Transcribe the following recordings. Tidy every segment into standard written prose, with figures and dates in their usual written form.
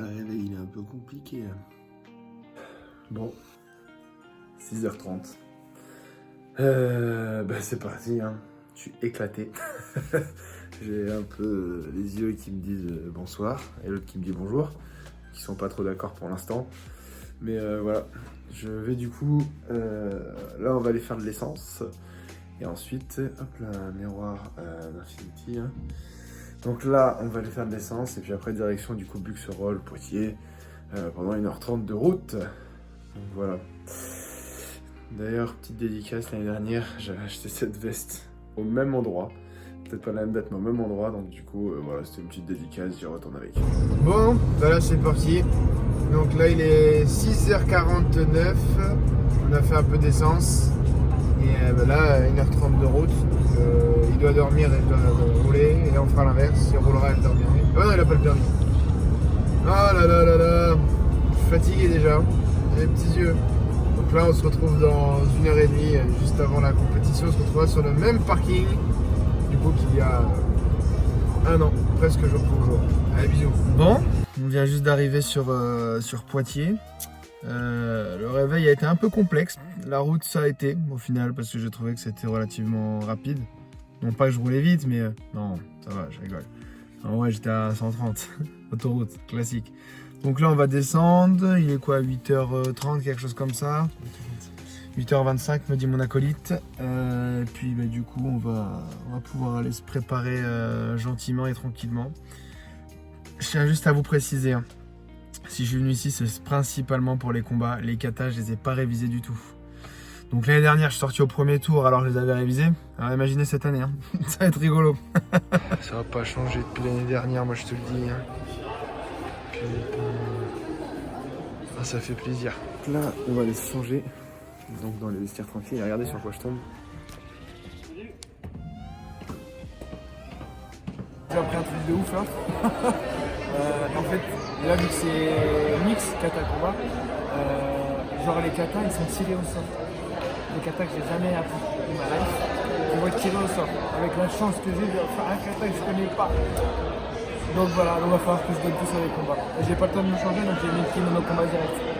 Le réveil, il est un peu compliqué. Bon, 6h30. C'est parti, hein. Je suis éclaté. J'ai un peu les yeux qui me disent bonsoir et l'autre qui me dit bonjour, qui sont pas trop d'accord pour l'instant. Mais voilà, je vais du coup, là on va aller faire de l'essence. Et ensuite, hop là, miroir d'Infinity. Hein. Donc là, on va aller faire de l'essence et puis après direction du coup Buxerolles, Poitiers, pendant 1h30 de route. Donc voilà. D'ailleurs, petite dédicace, l'année dernière, j'avais acheté cette veste au même endroit. Peut-être pas la même date, mais au même endroit. Donc du coup, voilà, c'était une petite dédicace, j'y retourne avec. Bon, voilà, c'est parti. Donc là, il est 6h49. On a fait un peu d'essence. Et là, 1h30 de route. Il doit dormir et je dois rouler. Et là, on fera l'inverse. Il roulera et je dormirai. Ah non, il a pas le permis. Oh là là là là. Je suis fatigué déjà. J'ai les petits yeux. Donc là, on se retrouve dans 1h30, juste avant la compétition. On se retrouvera sur le même parking. Du coup, qu'il y a un an, presque jour pour jour. Allez, bisous. Bon, on vient juste d'arriver sur Poitiers. Le réveil a été un peu complexe. La route, ça a été au final, parce que j'ai trouvé que c'était relativement rapide. Non pas que je roulais vite, mais non, ça va, je rigole. En vrai, j'étais à 130, autoroute, classique. Donc là, on va descendre. Il est quoi, 8h30, quelque chose comme ça. 8h25 me dit mon acolyte. Et puis du coup on va pouvoir aller se préparer gentiment et tranquillement. Je tiens juste à vous préciser, hein, si je suis venu ici c'est principalement pour les combats. Les katas je les ai pas révisés du tout. Donc l'année dernière je suis sorti au premier tour alors que je les avais révisés. Alors imaginez cette année, hein. Ça va être rigolo. Ça va pas changer depuis l'année dernière, moi je te le dis. Hein. Ah, ça fait plaisir. Là, on va aller se changer. Donc dans les vestiaires tranquilles, regardez sur quoi je tombe. J'ai appris un truc de ouf là. En fait, là vu que c'est mix kata combat, genre les katas ils sont tirés au sort. Les katas que j'ai jamais appris de ma life, ils vont être tirés au sort. Avec la chance que j'ai de faire un kata que je connais pas. Donc voilà, on va falloir que je donne tout sur les combats. Et j'ai pas le temps de me changer donc j'ai mis le kimono combat direct.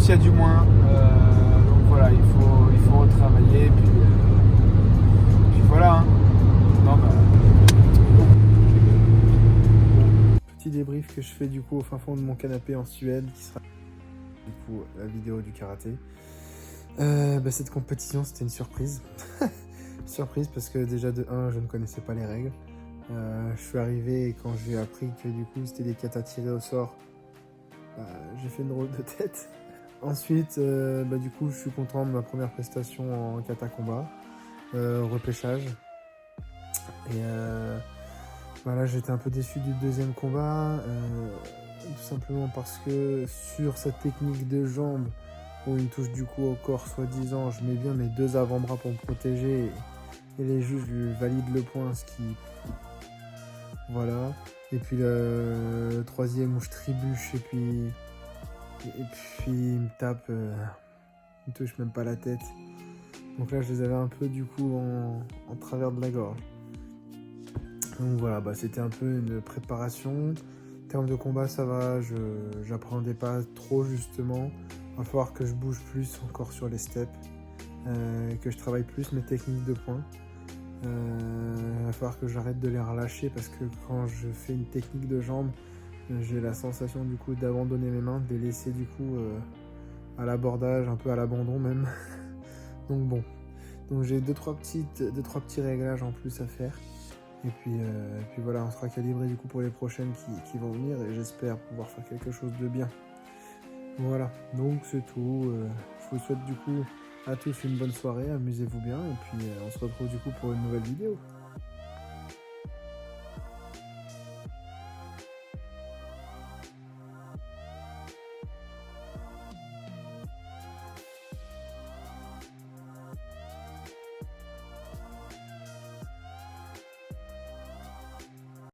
il y a du moins. Donc voilà, il faut retravailler. Puis voilà. Hein. Non, bah... Petit débrief que je fais du coup au fin fond de mon canapé en Suède, qui sera du coup la vidéo du karaté. Cette compétition, c'était une surprise. surprise parce que déjà de 1, je ne connaissais pas les règles. Je suis arrivé et quand j'ai appris que du coup c'était des quêtes à tirer au sort, j'ai fait une drôle de tête. Ensuite, du coup, je suis content de ma première prestation en kata combat, repêchage. Et voilà, j'étais un peu déçu du deuxième combat, tout simplement parce que sur cette technique de jambe, où une touche du coup au corps, soi-disant, je mets bien mes 2 avant-bras pour me protéger et les juges lui valident le point, ce qui... Voilà. Et puis le troisième où je trébuche et puis il me tape, il me touche même pas la tête. Donc là, je les avais un peu du coup en travers de la gorge. Donc voilà, c'était un peu une préparation. En termes de combat, ça va, j'appréhendais pas trop justement. Il va falloir que je bouge plus encore sur les steps, que je travaille plus mes techniques de poing. Il va falloir que j'arrête de les relâcher parce que quand je fais une technique de jambe, j'ai la sensation du coup d'abandonner mes mains, de les laisser du coup à l'abordage, un peu à l'abandon même. Donc bon, donc j'ai 2-3 petits réglages en plus à faire. Et puis voilà, on sera calibré du coup pour les prochaines qui vont venir et j'espère pouvoir faire quelque chose de bien. Voilà, donc c'est tout. Je vous souhaite du coup à tous une bonne soirée, amusez-vous bien et puis on se retrouve du coup pour une nouvelle vidéo.